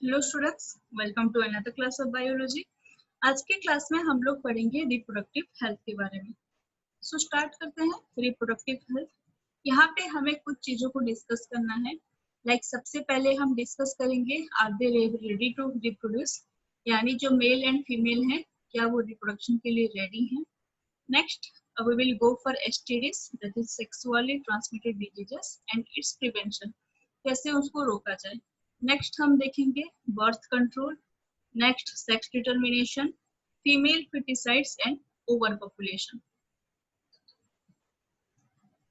Hello students, welcome to another class of biology. आज के class में हम लोग पढ़ेंगे रिप्रोडक्टिव हेल्थ के बारे में। सो स्टार्ट करते हैं। रिप्रोडक्टिव हेल्थ, यहाँ पे हमें कुछ चीजों को डिस्कस करना है। सबसे पहले हम डिस्कस करेंगे are they ready to reproduce, यानी जो मेल एंड फीमेल हैं क्या वो रिप्रोडक्शन के लिए रेडी हैं। Next we will go for STDs, that is sexually transmitted diseases and its prevention, कैसे उसको रोका जाए। नेक्स्ट हम देखेंगे birth control, next sex determination, female foeticides and over population.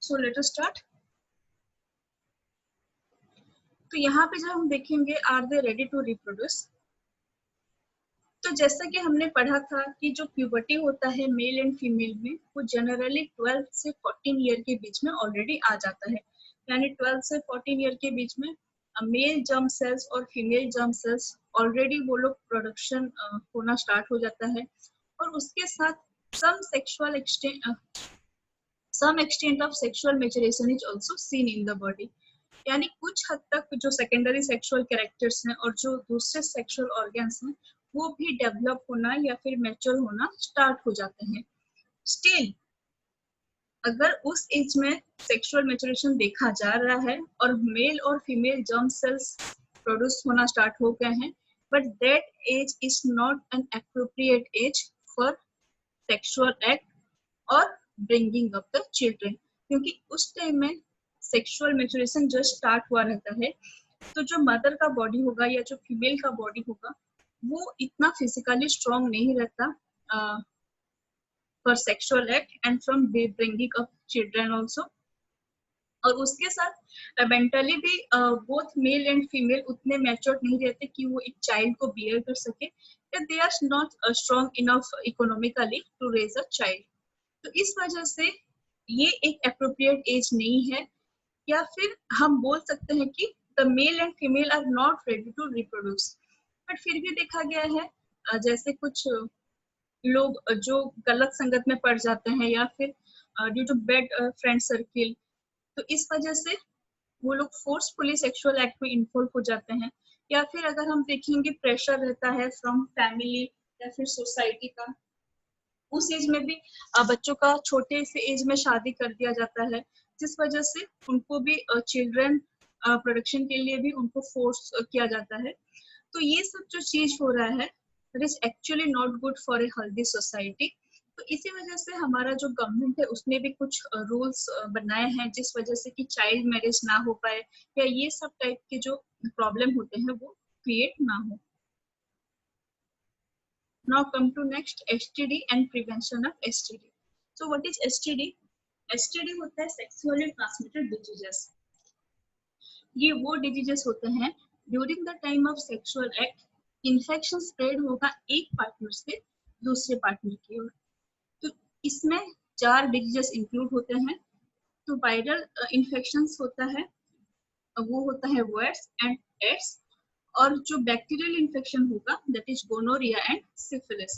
So let us start. तो यहाँ पे जब हम देखेंगे are they ready to reproduce, तो जैसा कि हमने पढ़ा था कि जो प्यूबर्टी होता है मेल एंड फीमेल में, वो जनरली 12 से 14 ईयर के बीच में ऑलरेडी आ जाता है। यानी 12 से 14 ईयर के बीच में मेल जर्म सेल्स और फीमेल जर्म सेल्स ऑलरेडी वो लोग प्रोडक्शन होना स्टार्ट हो जाता है। और उसके साथ some extent of sexual maturation is also seen in the body। यानी कुछ हद तक जो सेकेंडरी सेक्सुअल कैरेक्टर्स हैं और जो दूसरे सेक्सुअल ऑर्गन्स हैं वो भी डेवलप होना या फिर मैच्योर होना स्टार्ट हो जाते हैं। स्टिल अगर उस एज में सेक्सुअल मैच्योरेशन देखा जा रहा है और मेल और फीमेल जर्म सेल्स प्रोड्यूस होना स्टार्ट हो गए हैं, but that age is not an appropriate age for sexual act और ब्रिंगिंग अप द चिल्ड्रन, क्योंकि उस टाइम में सेक्सुअल मैच्योरेशन जस्ट स्टार्ट हुआ रहता है। तो जो मदर का बॉडी होगा या जो फीमेल का बॉडी होगा वो इतना फिजिकली स्ट्रॉन्ग नहीं रहता for sexual act and from bringing up children also. और उसके साथ मेंटली भी बोथ मेल एंड फीमेल उतने मैच्योर नहीं रहते कि वो एक चाइल्ड को बियर कर सके, they are not strong enough economically to raise a child. तो इस वजह से ये एक एप्रोप्रिएट एज नहीं है, या फिर हम बोल सकते हैं कि the male and female are not ready to reproduce. But फिर भी देखा गया है जैसे कुछ लोग जो गलत संगत में पड़ जाते हैं या फिर due to bad friend circle, तो इस वजह से वो लोग फोर्सफुली सेक्सुअल एक्ट में इन्वॉल्व हो जाते हैं। या फिर अगर हम देखेंगे प्रेशर रहता है फ्रॉम फैमिली या फिर सोसाइटी का, उस एज में भी बच्चों का छोटे से एज में शादी कर दिया जाता है, जिस वजह से उनको भी चिल्ड्रन प्रोडक्शन के लिए भी उनको फोर्स किया जाता है। तो ये सब जो चीज हो रहा है it is actually not good for a healthy society. तो इसी वजह से हमारा जो गवर्नमेंट है उसने भी कुछ रूल्स बनाए हैं जिस वजह से कि चाइल्ड मैरिज ना हो पाए या ये सब टाइप के जो प्रॉब्लम होते हैं वो क्रिएट ना हो। Now come to next, STD and prevention of STD. So what is STD? STD होता है sexually transmitted diseases। ये वो डिजीजेस होते हैं during the time of sexual act infection spread होगा एक पार्टनर से दूसरे पार्टनर की ओर। तो इसमें 4 डिजीजेस इंक्लूड होते हैं। तो वायरल इन्फेक्शंस होता है, वो होता है वर्स एंड एड्स, और जो बैक्टीरियल इन्फेक्शन होगा that is gonorrhoea and syphilis.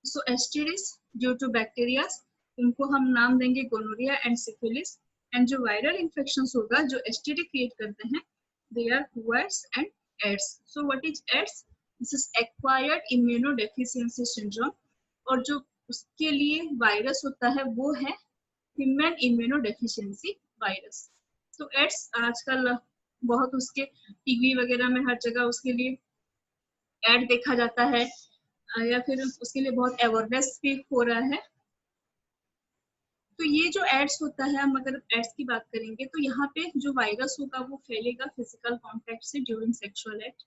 So STDs due to bacteria, उनको हम नाम देंगे गोनोरिया एंड सिफिलिस। एंड जो वायरल इन्फेक्शंस होगा जो एसटीडी क्रिएट करते हैं they are worse and AIDS. So what is AIDS? This is acquired immunodeficiency syndrome, और जो उसके लिए वायरस होता है वो है ह्यूमन इम्यूनोडेफिशिएंसी वायरस। तो एड्स आजकल बहुत उसके टीवी वगैरह में हर जगह उसके लिए एड देखा जाता है, या फिर उसके लिए बहुत अवेयरनेस भी हो रहा है। तो ये जो एड्स होता है, हम अगर एड्स की बात करेंगे तो यहाँ पे जो वायरस होगा वो फैलेगा फिजिकल कांटेक्ट से ड्यूरिंग सेक्सुअल एक्ट।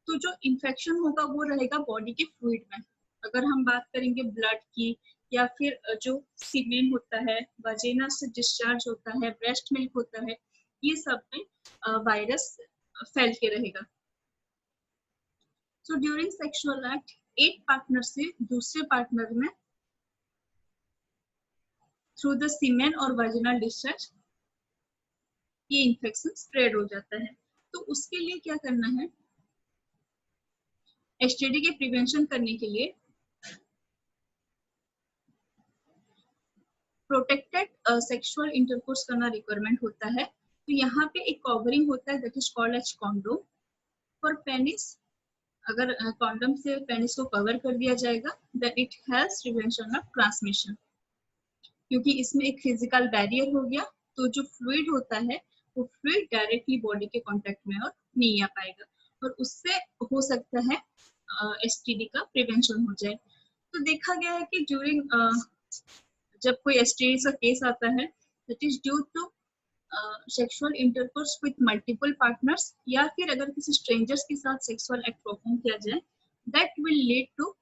तो जो इन्फेक्शन होगा वो रहेगा बॉडी के फ्लूइड में। अगर हम बात करेंगे ब्लड की, या फिर जो सीमेन होता है, वजेना से डिस्चार्ज होता है, ब्रेस्ट मिल्क होता है, ये सब में वायरस फैल के रहेगा। सो ड्यूरिंग सेक्सुअल एक्ट एक पार्टनर से दूसरे पार्टनर में थ्रू द सीमेन और वजिनल डिस्चार्ज ये इन्फेक्शन स्प्रेड हो जाता है। तो उसके लिए क्या करना है? एसटीडी के प्रिवेंशन करने के लिए प्रोटेक्टेड सेक्सुअल इंटरकोर्स करना रिक्वायरमेंट होता है। तो यहाँ पे एक कवरिंग होता है that is called as condom. For penis, अगर कॉन्डम से पेनिस को कवर कर दिया जाएगा, then it has prevention of transmission, क्योंकि इसमें एक फिजिकल बैरियर हो गया, तो जो फ्लूइड होता है वो फ्लूइड डायरेक्टली बॉडी के कांटेक्ट में और नहीं आ पाएगा, और उससे हो सकता है एसटीडी का प्रिवेंशन हो जाए। तो देखा गया है कि ड्यूरिंग जब कोई एसटीडी का केस आता है, that is due to sexual intercourse with multiple partners, या फिर अगर किसी स्ट्रेंजर्स के साथ सेक्सुअल एक्ट परफॉर्म किया जाए, that will lead to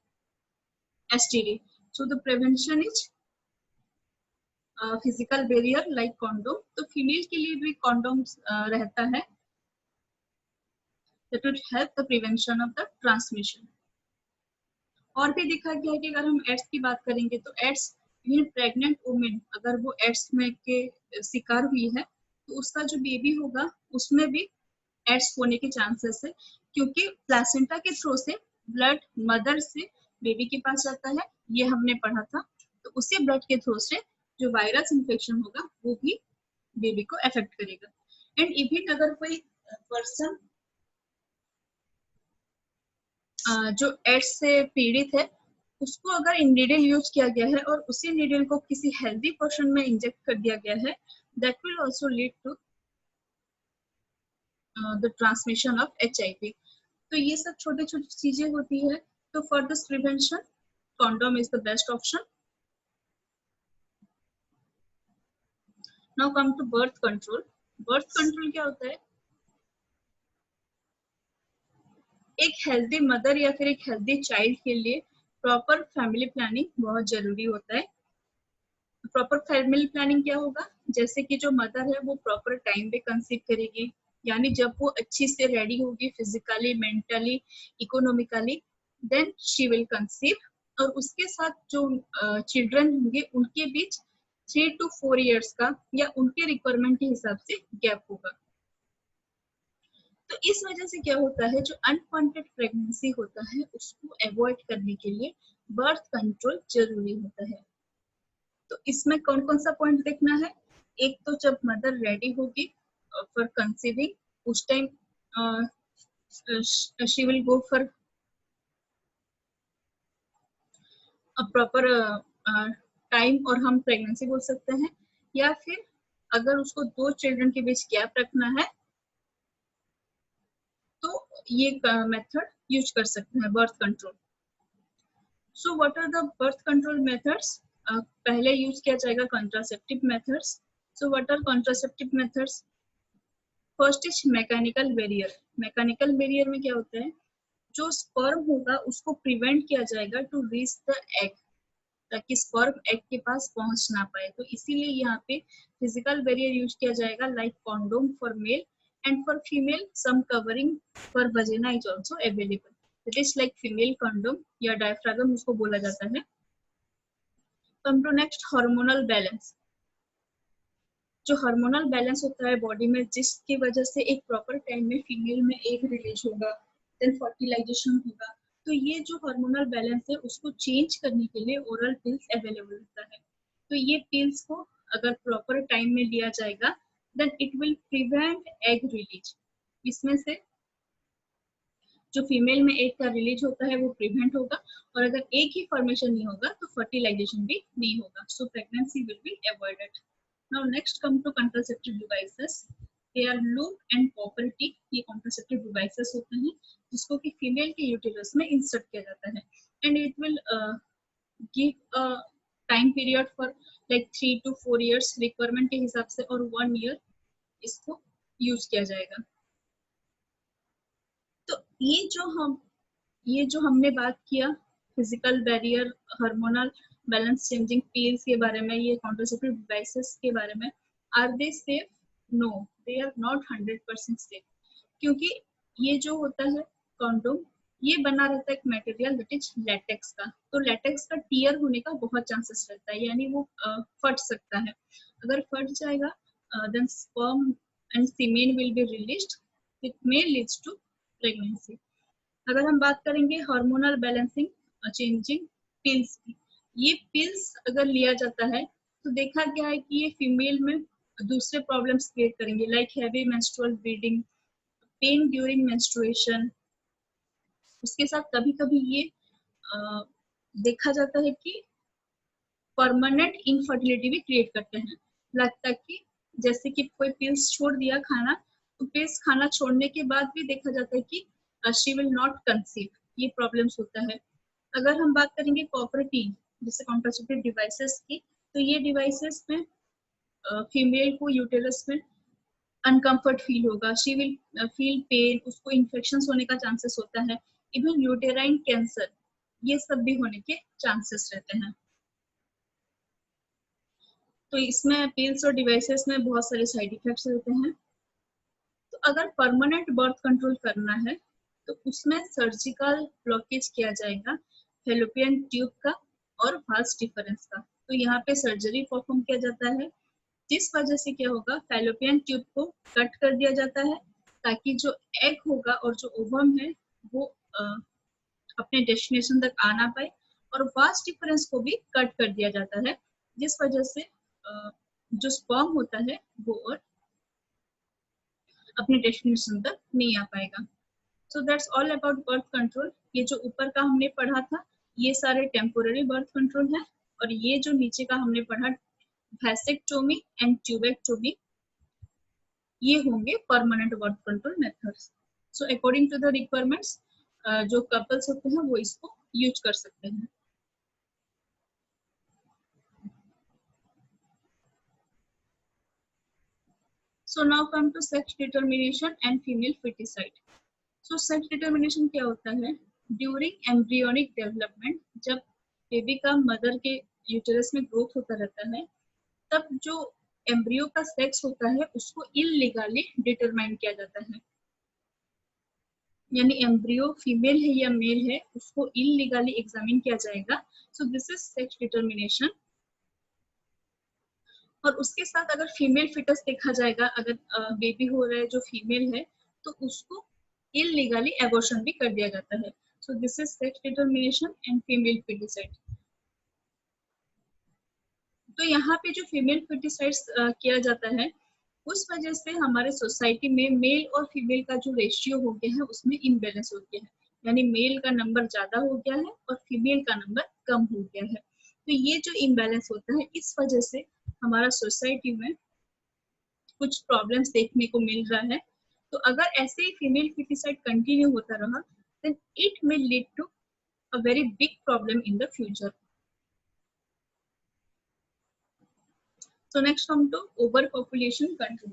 STD. So the prevention is physical barrier like condom. तो फीमेल के लिए भी कॉन्डोम रहता है, that would help the prevention of the transmission। और भी देखा गया है कि अगर हम एड्स की बात करेंगे तो एड्स इन प्रेग्नेंट वुमेन, अगर वो एड्स में के शिकार हुई है तो उसका जो बेबी होगा उसमें भी एड्स होने के चांसेस है, क्योंकि प्लासेंटा के थ्रू से ब्लड मदर से बेबी के पास जाता है, ये हमने पढ़ा था। तो उसी ब्लड के थ्रू से जो वायरस इन्फेक्शन होगा वो भी बेबी को अफेक्ट करेगा। एंड इवन अगर कोई पर्सन जो एड्स से पीड़ित है, उसको अगर नीडल यूज किया गया है और उसी नीडल को किसी हेल्दी पर्सन में इंजेक्ट कर दिया गया है, that will also lead to the transmission of HIV। तो ये सब छोटी छोटी चीजें होती है। तो for this prevention condom is the best option. Now come to birth control. Birth control क्या होता है? एक हेल्दी मदर या फिर एक हेल्दी चाइल्ड के लिए प्रॉपर फैमिली प्लानिंग बहुत जरूरी होता है। प्रॉपर फैमिली प्लानिंग क्या होगा? जैसे कि जो मदर है वो प्रॉपर टाइम पे कंसीव करेगी, यानी जब वो अच्छी से रेडी होगी physically, mentally, economically, then she will conceive. और उसके साथ जो चिल्ड्रन होंगे उनके बीच 3 to 4 इयर्स का या उनके रिक्वायरमेंट के हिसाब से गैप होगा। तो इस वजह से क्या होता है, जो अनवांटेड प्रेगनेंसी होता है उसको अवॉइड करने के लिए बर्थ कंट्रोल जरूरी होता है। तो इसमें कौन कौन सा पॉइंट देखना है? एक तो जब मदर रेडी होगी फॉर कंसीविंग, उस time she will go for a proper time, और हम प्रेगनेंसी बोल सकते हैं। या फिर अगर उसको 2 चिल्ड्रन के बीच गैप रखना है तो ये मेथड यूज कर सकते हैं, birth control. So what are the birth control methods? पहले यूज किया जाएगा contraceptive methods. So what are contraceptive methods? First is mechanical barrier. Mechanical barrier में क्या होता है, जो स्पर्म होगा उसको प्रिवेंट किया जाएगा टू रीच द एग, ताकि स्पर्म एग के पास पहुंच ना पाए। तो इसीलिए यहाँ पे फिजिकल बैरियर यूज किया जाएगा, like condom for male, and for female some covering for vagina is also available. It is like female condom या डायफ्रागम उसको बोला जाता है। Come to next, hormonal balance. जो हार्मोनल बैलेंस होता है बॉडी में, जिसकी वजह से एक प्रॉपर टाइम में फीमेल में एग रिलीज होगा, देन फर्टिलाइजेशन होगा। तो ये जो हार्मोनल बैलेंस है उसको चेंज करने के लिए ओरल पिल्स अवेलेबल होता है। तो ये पिल्स को अगर प्रॉपर टाइम में लिया जाएगा, then it will prevent egg release. इसमें से जो फीमेल में एग का रिलीज होता है वो प्रिवेंट होगा, और अगर एग ही फॉर्मेशन नहीं होगा तो फर्टिलाइजेशन भी नहीं होगा। So pregnancy will be avoided. Now next come to contraceptive devices. They are loop and copper T। ये contraceptive devices होते हैं जिसको कि फीमेल के यूटेरस में इंसर्ट किया जाता है, and it will give a time period for like 3 to 4 years requirement के हिसाब से, और 1 year इसको यूज किया जाएगा। तो ये जो हमने बात किया physical barrier, hormonal balance changing pills के बारे में, ये कॉन्ट्रासेप्टिव डिवाइसेस के बारे में, are they safe? No, they are not 100% safe, क्योंकि ये जो होता है कॉन्डोम, ये बना रहता है एक मटेरियल दैट इज लेटेक्स का। तो लेटेक्स का टीयर होने का बहुत चांसेस रहता है, यानी वो फट सकता है। अगर फट जाएगा then sperm and semen will be released, it may leads to pregnancy. अगर हम बात करेंगे हार्मोनल बैलेंसिंग चेंजिंग पिल्स की, ये पिल्स अगर लिया जाता है तो देखा गया है कि ये फीमेल में दूसरे प्रॉब्लम्स क्रिएट करेंगे, like heavy menstrual bleeding, pen during menstruation. उसके साथ कभी कभी ये देखा जाता है कि परमानेंट इनफर्टिलिटी भी क्रिएट करते हैं। लगता है कि जैसे कि कोई पिल्स छोड़ दिया खाना, तो पिल्स खाना छोड़ने के बाद भी देखा जाता है कि शी विल नॉट कंसीव, ये प्रॉब्लम्स होता है। अगर हम बात करेंगे कॉपर टी जैसे कॉन्ट्रासेप्टिव डिवाइसेस की, तो ये डिवाइसेस में फीमेल को यूटेरस में अनकंफर्ट फील होगा, शी विल फील पेन, उसको इन्फेक्शन होने का चांसेस होता है, इवन यूटेराइन कैंसर, ये सब भी होने के चांसेस रहते हैं। तो इसमें पिल्स और डिवाइसेस में बहुत सारे साइड इफेक्ट्स रहते हैं। तो अगर परमानेंट बर्थ कंट्रोल करना है तो उसमें सर्जिकल ब्लॉकेज किया जाएगा फैलोपियन ट्यूब का और वाल्स डिफरेंस का। तो यहाँ पे सर्जरी परफॉर्म किया जाता है, जिस वजह से क्या होगा, फैलोपियन ट्यूब को कट कर दिया जाता है ताकि जो एग होगा और जो ओवम है वो अपने डेस्टिनेशन तक आ ना पाए, और वास्ट डिफरेंस को भी कट कर दिया जाता है, जिस वजह से जो स्पर्म होता है वो और अपने डेस्टिनेशन तक नहीं आ पाएगा। So that's all about birth control. ये जो ऊपर का हमने पढ़ा था ये सारे टेम्पोररी बर्थ कंट्रोल है, और ये जो नीचे का हमने पढ़ा वैसेक्टोमी एंड ट्यूबेक्टोमी, ये होंगे permanent birth control methods. So according to the requirements जो कपल्स होते हैं वो इसको यूज कर सकते हैं। So now come to sex determination and female feticide. So sex determination क्या होता है? During embryonic development, जब बेबी का मदर के यूटेरस में ग्रोथ होता रहता है, तब जो एम्ब्रियो का सेक्स होता है उसको इलीगली डिटरमाइन किया जाता है। यानी एम्ब्रियो फीमेल है या मेल है उसको इलीगली एग्जामिन किया जाएगा। So this is sex determination. और उसके साथ अगर फीमेल फिटस देखा जाएगा, अगर बेबी हो रहा है जो फीमेल है तो उसको इलीगली एबॉर्शन भी कर दिया जाता है। So this is sex determination and female foeticide. तो यहाँ पे जो फीमेल फिटिसाइड किया जाता है उस वजह से हमारे सोसाइटी में मेल और फीमेल का जो रेशियो हो गया है उसमें इम्बेलेंस हो गया है, यानी मेल का नंबर ज्यादा हो गया है और फीमेल का नंबर कम हो गया है। तो ये जो इम्बेलेंस होता है इस वजह से हमारा सोसाइटी में कुछ प्रॉब्लम्स देखने को मिल रहा है। तो अगर ऐसे ही फीमेल फिटिसाइड कंटिन्यू होता रहा then it may lead to a very big problem in the future. So next come to over population control.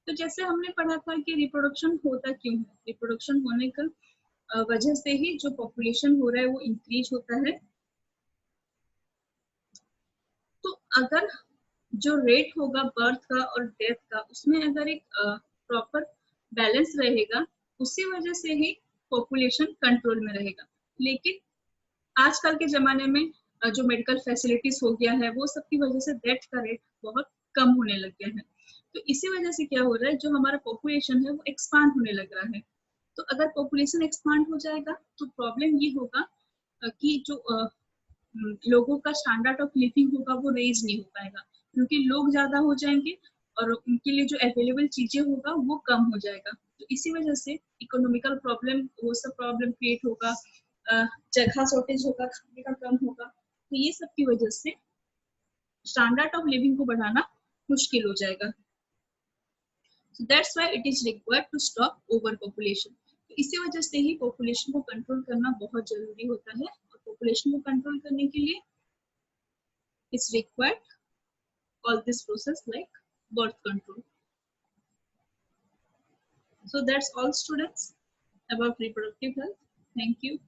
तो जैसे हमने पढ़ा था कि रिप्रोडक्शन होता क्यों है, रिप्रोडक्शन होने का वजह से ही जो पॉपुलेशन हो रहा है वो इंक्रीज होता है। तो अगर जो रेट होगा बर्थ का और डेथ का उसमें अगर एक प्रॉपर बैलेंस रहेगा उसी वजह से ही पॉपुलेशन कंट्रोल में रहेगा। लेकिन आजकल के जमाने में जो मेडिकल फैसिलिटीज हो गया है वो सब की वजह से डेथ का रेट बहुत कम होने लग गया है। तो इसी वजह से क्या हो रहा है, जो हमारा पॉपुलेशन है वो एक्सपांड होने लग रहा है। तो अगर पॉपुलेशन एक्सपांड हो जाएगा तो प्रॉब्लम ये होगा कि जो लोगों का स्टैंडर्ड ऑफ लिविंग होगा वो रेज नहीं हो पाएगा, क्योंकि लोग ज्यादा हो जाएंगे और उनके लिए जो अवेलेबल चीजें होगा वो कम हो जाएगा। तो इसी वजह से इकोनॉमिकल प्रॉब्लम, वो सब प्रॉब्लम क्रिएट होगा, जगह शॉर्टेज होगा, खाने का कम होगा। तो ये सब की वजह से स्टैंडर्ड ऑफ लिविंग को बढ़ाना मुश्किल हो जाएगा। So that's why it is required to stop overpopulation. तो इसी वजह से ही पॉपुलेशन को कंट्रोल करना बहुत जरूरी होता है, और पॉपुलेशन को कंट्रोल करने के लिए it's required all this process like birth control. So that's all students about reproductive health. Thank you.